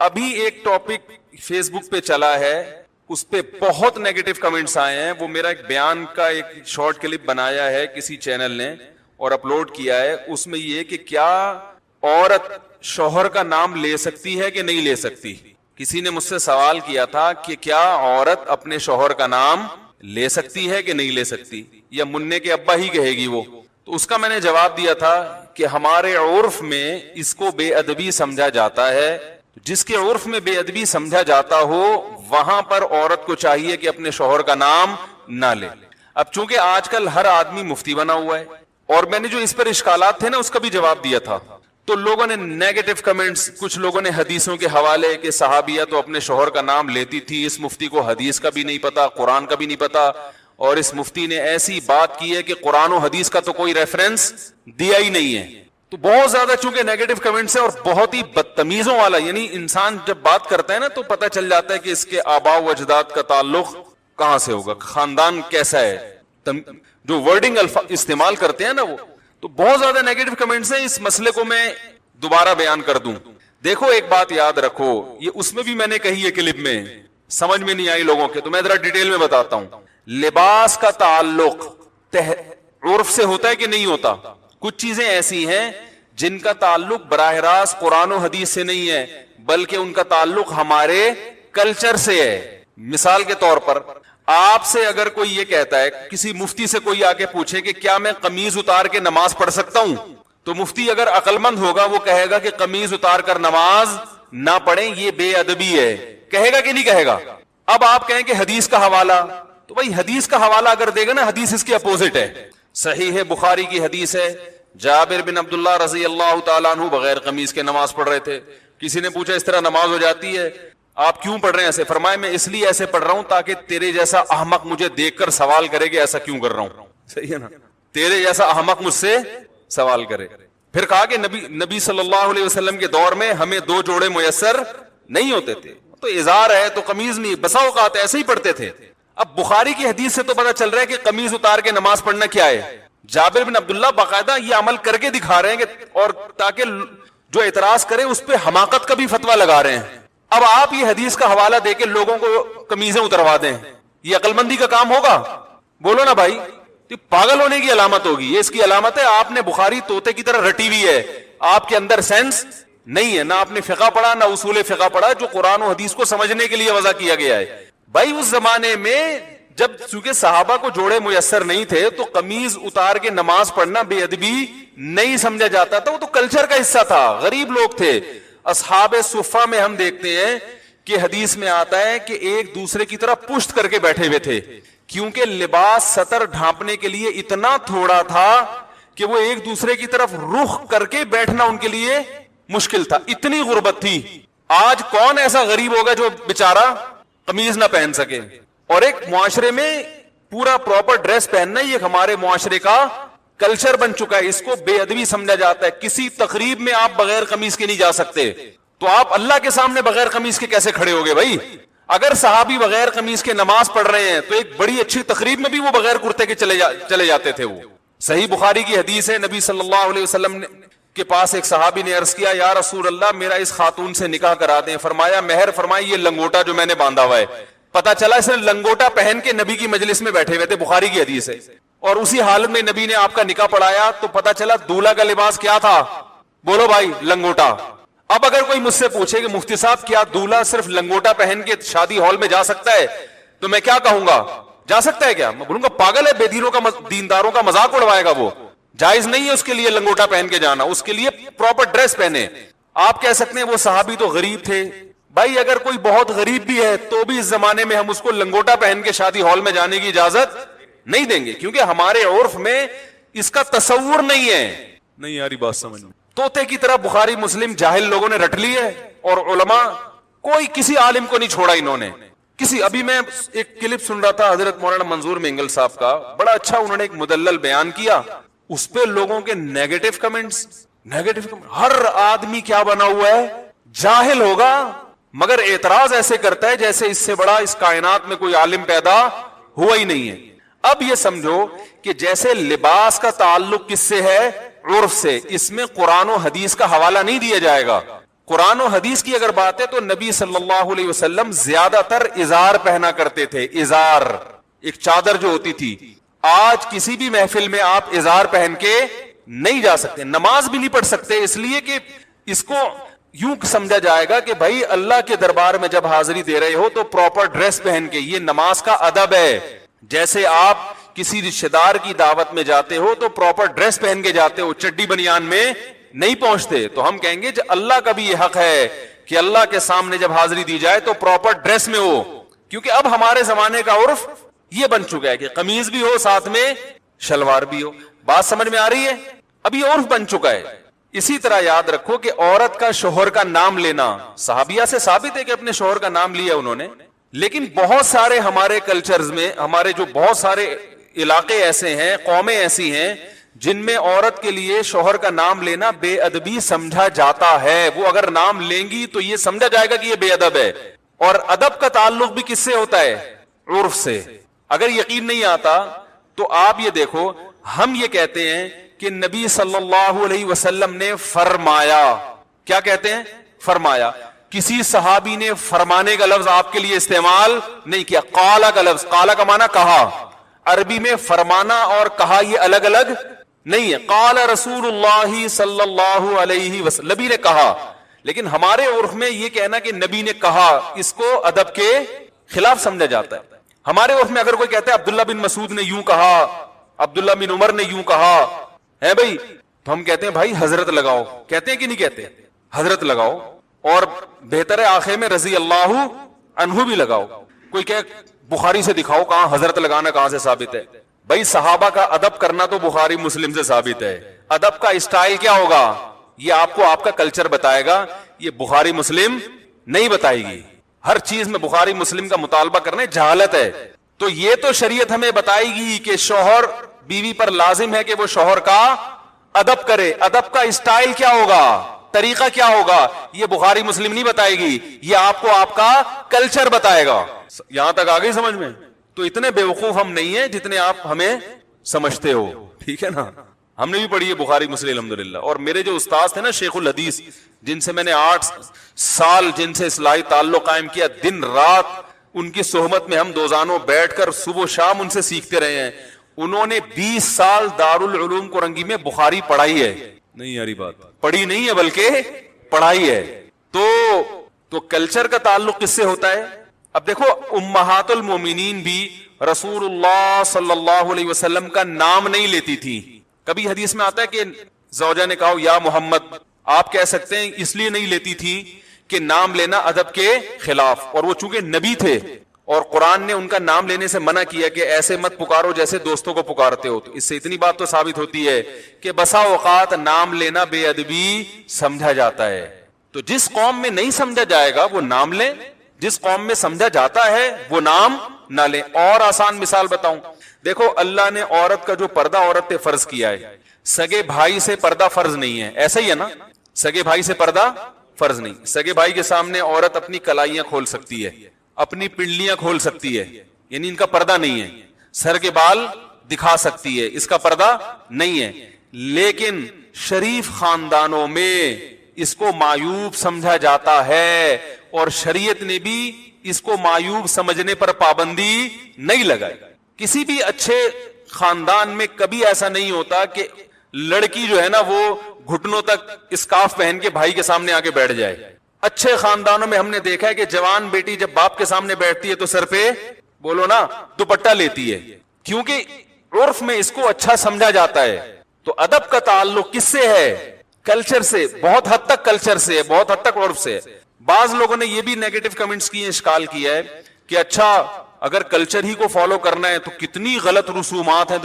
ابھی ایک topic face بک پہ چلا ہے, اس پہ بہت نیگیٹو کمنٹس آئے ہیں. وہ میرا ایک بیان کا ایک شارٹ کلپ بنایا ہے کسی چینل نے اور اپلوڈ کیا ہے. اس میں یہ کہ کیا عورت شوہر کا نام لے سکتی ہے کہ نہیں لے سکتی. کسی نے مجھ سے سوال کیا تھا کہ کیا عورت اپنے شوہر کا نام لے سکتی ہے کہ نہیں لے سکتی, یا مننے کے ابا ہی کہے گی وہ. تو اس کا میں نے جواب دیا تھا کہ ہمارے عرف میں اس کو بے ادبی سمجھا جاتا ہے. جس کے عرف میں بے ادبی سمجھا جاتا ہو وہاں پر عورت کو چاہیے کہ اپنے شوہر کا نام نہ لے. اب چونکہ آج کل ہر آدمی مفتی بنا ہوا ہے, اور میں نے جو اس پر اشکالات تھے نا اس کا بھی جواب دیا تھا, تو لوگوں نے نیگیٹو کمنٹس, کچھ لوگوں نے حدیثوں کے حوالے کہ صحابیہ تو اپنے شوہر کا نام لیتی تھی, اس مفتی کو حدیث کا بھی نہیں پتا, قرآن کا بھی نہیں پتا, اور اس مفتی نے ایسی بات کی ہے کہ قرآن و حدیث کا تو کوئی ریفرنس دیا ہی نہیں ہے. تو بہت زیادہ چونکہ نیگیٹو کمنٹس ہیں اور بہت ہی بدتمیزوں والا, یعنی انسان جب بات کرتا ہے نا تو پتہ چل جاتا ہے کہ اس کے آباء و اجداد کا تعلق کہاں سے ہوگا, خاندان کیسا ہے, جو ورڈنگ استعمال کرتے ہیں نا وہ. تو بہت زیادہ نیگیٹو کمنٹس ہیں. اس مسئلے کو میں دوبارہ بیان کر دوں. دیکھو ایک بات یاد رکھو, یہ اس میں بھی میں نے کہی ہے کلپ میں, سمجھ میں نہیں آئی لوگوں کے, تو میں ذرا ڈیٹیل میں بتاتا ہوں. لباس کا تعلق عرف سے ہوتا ہے کہ نہیں ہوتا. کچھ چیزیں ایسی ہیں جن کا تعلق براہ راست قرآن و حدیث سے نہیں ہے, بلکہ ان کا تعلق ہمارے کلچر سے ہے. مثال کے طور پر آپ سے اگر کوئی یہ کہتا ہے, کسی مفتی سے کوئی آ کے پوچھے کہ کیا میں قمیض اتار کے نماز پڑھ سکتا ہوں, تو مفتی اگر عقل مند ہوگا وہ کہے گا کہ قمیض اتار کر نماز نہ پڑھیں, یہ بے ادبی ہے. کہے گا کہ نہیں کہے گا؟ اب آپ کہیں کہ حدیث کا حوالہ, تو بھائی حدیث کا حوالہ اگر دے گا نا, حدیث اس کے اپوزٹ ہے. صحیح ہے, بخاری کی حدیث ہے, جابر بن عبداللہ رضی اللہ تعالیٰ عنہ بغیر قمیض کے نماز پڑھ رہے تھے. کسی نے پوچھا اس طرح نماز ہو جاتی ہے, آپ کیوں پڑھ رہے ہیں ایسے؟ فرمایا میں اس لیے ایسے پڑھ رہا ہوں تاکہ تیرے جیسا احمق مجھے دیکھ کر سوال کرے کہ ایسا کیوں کر رہا ہوں. صحیح ہے نا, تیرے جیسا احمق مجھ سے سوال کرے. پھر کہا کہ نبی صلی اللہ علیہ وسلم کے دور میں ہمیں 2 جوڑے میسر نہیں ہوتے تھے, تو ازار ہے تو قمیض نہیں, بسا اوقات ایسے ہی پڑھتے تھے. اب بخاری کی حدیث سے تو پتہ چل رہا ہے کہ قمیض اتار کے نماز پڑھنا کیا ہے. جابر بن عبداللہ باقاعدہ یہ عمل کر کے دکھا رہے ہیں, اور تاکہ جو اعتراض کرے اس پہ حماقت کا بھی فتویٰ لگا رہے ہیں. اب آپ یہ حدیث کا حوالہ دے کے لوگوں کو قمیضیں اتروا دیں, یہ عقل مندی کا کام ہوگا؟ بولو نا بھائی, یہ پاگل ہونے کی علامت ہوگی. یہ اس کی علامت ہے آپ نے بخاری طوطے کی طرح رٹی ہوئی ہے, آپ کے اندر سینس نہیں ہے, نہ آپ نے فقہ پڑھا نہ اصول فقہ پڑھا جو قرآن و حدیث کو سمجھنے کے لیے وضع کیا گیا ہے. بھائی اس زمانے میں جب چونکہ صحابہ کو جوڑے میسر نہیں تھے تو قمیض اتار کے نماز پڑھنا بے ادبی نہیں سمجھا جاتا تھا, وہ تو کلچر کا حصہ تھا. غریب لوگ تھے. اصحاب صفہ میں ہم دیکھتے ہیں کہ حدیث میں آتا ہے کہ ایک دوسرے کی طرف پشت کر کے بیٹھے ہوئے تھے, کیونکہ لباس سطر ڈھانپنے کے لیے اتنا تھوڑا تھا کہ وہ ایک دوسرے کی طرف رخ کر کے بیٹھنا ان کے لیے مشکل تھا, اتنی غربت تھی. آج کون ایسا غریب ہوگا جو بیچارہ قمیض نہ پہن سکے؟ اور ایک معاشرے میں پورا پراپر ڈریس پہننا یہ ہمارے معاشرے کا کلچر بن چکا ہے, اس کو بے ادبی سمجھا جاتا ہے. کسی تقریب میں آپ بغیر قمیض کے نہیں جا سکتے, تو آپ اللہ کے سامنے بغیر قمیض کے کیسے کھڑے ہوگے بھائی؟ اگر صحابی بغیر قمیض کے نماز پڑھ رہے ہیں تو ایک بڑی اچھی تقریب میں بھی وہ بغیر کرتے کے چلے جاتے تھے. وہ صحیح بخاری کی حدیث ہے, نبی صلی اللہ علیہ وسلم کے پاس ایک صحابی نے عرض کیا, یا رسول اللہ میرا اس خاتون سے نکاح کرا دیں. فرمایا مہر فرمائی یہ لنگوٹا جو میں نے باندھا ہوا ہے. پتا چلا اس نے لنگوٹا پہن کے نبی کی مجلس میں بیٹھے ہوئے تھے, بخاری کی حدیث ہے, اور اسی حالت میں نبی نے آپ کا نکاح پڑھایا تو پتا چلا دولہا کا لباس کیا تھا؟ بولو بھائی, لنگوٹا. اب اگر کوئی مجھ سے پوچھے کہ مفتی صاحب کیا دولہا صرف لنگوٹا پہن کے شادی ہال میں جا سکتا ہے, تو میں کیا کہوں گا؟ جا سکتا ہے کیا؟ میں بولوں گا پاگل ہے, بے دینوں کا دینداروں کا مذاق اڑوائے گا. وہ جائز نہیں ہے اس کے لیے لنگوٹا پہن کے جانا, اس کے لیے پراپر ڈریس پہنے. آپ کہہ سکتے ہیں وہ صحابی تو غریب تھے. بھائی اگر کوئی بہت غریب بھی ہے تو بھی اس زمانے میں ہم اس کو لنگوٹا پہن کے شادی ہال میں جانے کی اجازت نہیں دیں گے, کیونکہ ہمارے عرف میں اس کا تصور نہیں ہے. نہیں یاری بات سمجھ میں, طوطے کی طرح بخاری مسلم جاہل لوگوں نے رٹ لی ہے, اور علماء کوئی کسی عالم کو نہیں چھوڑا انہوں نے. ابھی میں ایک کلپ سن رہا تھا حضرت مولانا منظور مینگل صاحب کا, بڑا اچھا انہوں نے ایک مدلل بیان کیا. اس پہ لوگوں کے نیگیٹو کمنٹس. ہر آدمی کیا بنا ہوا ہے؟ جاہل ہوگا, مگر اعتراض ایسے کرتا ہے جیسے اس سے بڑا اس کائنات میں کوئی عالم پیدا ہوا ہی نہیں ہے. اب یہ سمجھو کہ جیسے لباس کا تعلق کس سے ہے؟ عرف سے. اس میں قرآن و حدیث کا حوالہ نہیں دیا جائے گا. قرآن و حدیث کی اگر بات ہے تو نبی صلی اللہ علیہ وسلم زیادہ تر ازار پہنا کرتے تھے. ازار ایک چادر جو ہوتی تھی. آج کسی بھی محفل میں آپ ازار پہن کے نہیں جا سکتے, نماز بھی نہیں پڑھ سکتے, اس لیے کہ اس کو یوں سمجھا جائے گا کہ بھائی اللہ کے دربار میں جب حاضری دے رہے ہو تو پراپر ڈریس پہن کے, یہ نماز کا ادب ہے. جیسے آپ کسی رشتہ دار کی دعوت میں جاتے ہو تو پراپر ڈریس پہن کے جاتے ہو, چڈی بنیان میں نہیں پہنچتے. تو ہم کہیں گے کہ اللہ کا بھی یہ حق ہے کہ اللہ کے سامنے جب حاضری دی جائے تو پراپر ڈریس میں ہو, کیونکہ اب ہمارے زمانے کا عرف یہ بن چکا ہے کہ قمیض بھی ہو ساتھ میں شلوار بھی ہو. بات سمجھ میں آ رہی ہے؟ اب یہ عرف بن چکا ہے. اسی طرح یاد رکھو کہ عورت کا شوہر کا نام لینا صحابیہ سے ثابت ہے کہ اپنے شوہر کا نام لیا انہوں نے, لیکن بہت سارے ہمارے کلچرز میں, ہمارے جو بہت سارے علاقے ایسے ہیں, قومیں ایسی ہیں جن میں عورت کے لیے شوہر کا نام لینا بے ادبی سمجھا جاتا ہے. وہ اگر نام لیں گی تو یہ سمجھا جائے گا کہ یہ بے ادب ہے. اور ادب کا تعلق بھی کس سے ہوتا ہے؟ عرف سے. اگر یقین نہیں آتا تو آپ یہ دیکھو, ہم یہ کہتے ہیں کہ نبی صلی اللہ علیہ وسلم نے فرمایا. کیا کہتے ہیں؟ فرمایا. کسی صحابی نے فرمانے کا لفظ آپ کے لیے استعمال نہیں کیا. قالا کا لفظ, قالا کا معنی کہا. عربی میں فرمانا اور کہا یہ الگ الگ نہیں ہے. قال رسول اللہ صلی اللہ علیہ وسلم, نبی نے کہا. لیکن ہمارے عرف میں یہ کہنا کہ نبی نے کہا, اس کو ادب کے خلاف سمجھا جاتا ہے. ہمارے عرف میں اگر کوئی کہتا ہے عبداللہ بن مسعود نے یوں کہا, عبداللہ بن عمر نے یوں کہا ہے بھائی, تو ہم کہتے ہیں بھائی حضرت لگاؤ. کہتے ہیں کہ نہیں کہتے؟ حضرت لگاؤ, اور بہتر ہے آخر میں رضی اللہ عنہ بھی لگاؤ. کوئی کہ بخاری سے دکھاؤ کہاں حضرت لگانا کہاں سے ثابت ہے؟ بھائی صحابہ کا ادب کرنا تو بخاری مسلم سے ثابت ہے. ادب کا اسٹائل کیا ہوگا یہ آپ کو آپ کا کلچر بتائے گا, یہ بخاری مسلم نہیں بتائے گی. ہر چیز میں بخاری مسلم کا مطالبہ کرنے جہالت ہے. تو یہ تو شریعت ہمیں بتائے گی کہ شوہر بیوی پر لازم ہے کہ وہ شوہر کا ادب کرے. ادب کا اسٹائل کیا ہوگا, طریقہ کیا ہوگا, یہ بخاری مسلم نہیں بتائے گی, یہ آپ کو آپ کا کلچر بتائے گا. یہاں تک آ گئی سمجھ میں؟ تو اتنے بیوقوف ہم نہیں ہیں جتنے آپ ہمیں سمجھتے ہو, ٹھیک ہے نا. ہم نے بھی پڑھی ہے بخاری مسلم الحمدللہ. اور میرے جو استاد تھے نا شیخ الحدیث, جن سے میں نے 8 سال جن سے اصلاحی تعلق قائم کیا, دن رات ان کی صحبت میں ہم دوزانوں بیٹھ کر صبح و شام ان سے سیکھتے رہے ہیں. انہوں نے 20 سال دارالعلوم کورنگی میں بخاری پڑھائی ہے. نہیں یاری بات, پڑھی نہیں ہے بلکہ پڑھائی ہے. تو کلچر کا تعلق کس سے ہوتا ہے؟ اب دیکھو امہات المومنین بھی رسول اللہ صلی اللہ علیہ وسلم کا نام نہیں لیتی تھی. کبھی حدیث میں آتا ہے کہ زوجہ نے کہا یا محمد, آپ کہہ سکتے ہیں اس لیے نہیں لیتی تھی کہ نام لینا ادب کے خلاف, اور وہ چونکہ نبی تھے اور قرآن نے ان کا نام لینے سے منع کیا کہ ایسے مت پکارو جیسے دوستوں کو پکارتے ہو. تو اس سے اتنی بات تو ثابت ہوتی ہے کہ بسا اوقات نام لینا بے ادبی سمجھا جاتا ہے. تو جس قوم میں نہیں سمجھا جائے گا وہ نام لیں, جس قوم میں سمجھا جاتا ہے وہ نام نہ لیں. اور آسان مثال بتاؤں, دیکھو اللہ نے عورت کا جو پردہ عورت پہ فرض کیا ہے, سگے بھائی سے پردہ فرض نہیں ہے, ایسا ہی ہے نا. سگے بھائی سے پردہ فرض نہیں. سگے بھائی کے سامنے عورت اپنی کلائیاں کھول سکتی ہے, اپنی پنڈلیاں کھول سکتی ہے, یعنی ان کا پردہ نہیں ہے. سر کے بال دکھا سکتی ہے, اس کا پردہ نہیں ہے. لیکن شریف خاندانوں میں اس کو معیوب سمجھا جاتا ہے, اور شریعت نے بھی اس کو معیوب سمجھنے پر پابندی نہیں لگائی. کسی بھی اچھے خاندان میں کبھی ایسا نہیں ہوتا کہ لڑکی جو ہے نا وہ گھٹنوں تک اسکارف پہن کے بھائی کے سامنے آ کے بیٹھ جائے. اچھے خاندانوں میں ہم نے دیکھا ہے کہ جوان بیٹی جب باپ کے سامنے بیٹھتی ہے تو سر پہ بولو نا دوپٹہ لیتی ہے, کیونکہ عرف میں اس کو اچھا سمجھا جاتا ہے. تو ادب کا تعلق کس سے ہے؟ کلچر سے, بہت حد تک کلچر سے, بہت حد تک عرف سے. بعض لوگوں نے یہ بھی نیگیٹو کمنٹس کیے, اشکال کیا ہے کہ اچھا اگر کلچر ہی کو فالو کرنا ہے تو کتنی غلط رسومات ہیں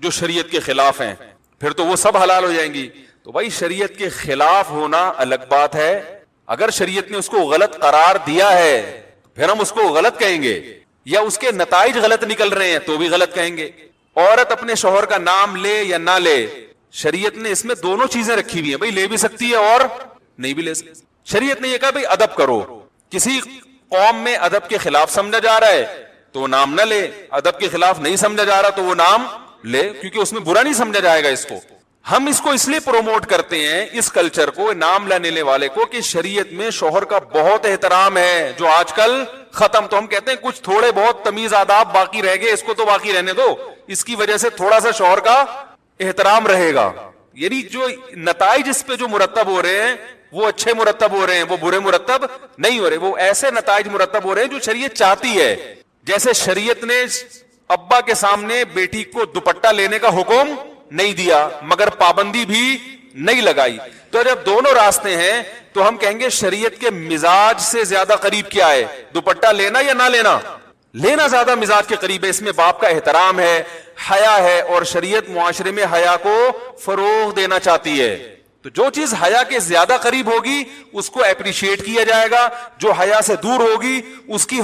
جو شریعت کے خلاف ہیں, پھر تو وہ سب حلال ہو جائیں گی. تو بھائی شریعت کے خلاف ہونا الگ بات ہے. اگر شریعت نے اس کو غلط قرار دیا ہے پھر ہم اس کو غلط کہیں گے, یا اس کے نتائج غلط نکل رہے ہیں تو بھی غلط کہیں گے. عورت اپنے شوہر کا نام لے یا نہ لے, شریعت نے اس میں دونوں چیزیں رکھی ہوئی ہیں. بھائی لے بھی سکتی ہے اور نہیں بھی لے سکتی. شریعت نے یہ کہا بھائی ادب کرو. کسی قوم میں ادب کے خلاف سمجھا جا رہا ہے تو وہ نام نہ لے, ادب کے خلاف نہیں سمجھا جا رہا تو وہ نام لے, کیونکہ اس میں برا نہیں سمجھا جائے گا اس کو. ہم اس کو اس لیے پروموٹ کرتے ہیں اس کلچر کو, نام لینے والے کو, کہ شریعت میں شوہر کا بہت احترام ہے جو آج کل ختم. تو ہم کہتے ہیں کچھ تھوڑے بہت تمیز آداب باقی رہ گئے, اس کو تو باقی رہنے دو, اس کی وجہ سے تھوڑا سا شوہر کا احترام رہے گا. یعنی جو نتائج اس پہ جو مرتب ہو رہے ہیں وہ اچھے مرتب ہو رہے ہیں, وہ برے مرتب نہیں ہو رہے, وہ ایسے نتائج مرتب ہو رہے ہیں جو شریعت چاہتی ہے. جیسے شریعت نے ابا کے سامنے بیٹی کو دوپٹہ لینے کا حکم نہیں دیا مگر پابندی بھی نہیں لگائی. تو جب دونوں راستے ہیں تو ہم کہیں گے شریعت کے مزاج سے زیادہ قریب کیا ہے, دوپٹہ لینا یا نہ لینا؟ لینا زیادہ مزاج کے قریب ہے. اس میں باپ کا احترام ہے, حیا ہے, اور شریعت معاشرے میں حیا کو فروغ دینا چاہتی ہے. تو جو چیز حیا کے زیادہ قریب ہوگی اس کو اپریشیٹ کیا جائے گا, جو حیا سے دور ہوگی اس کی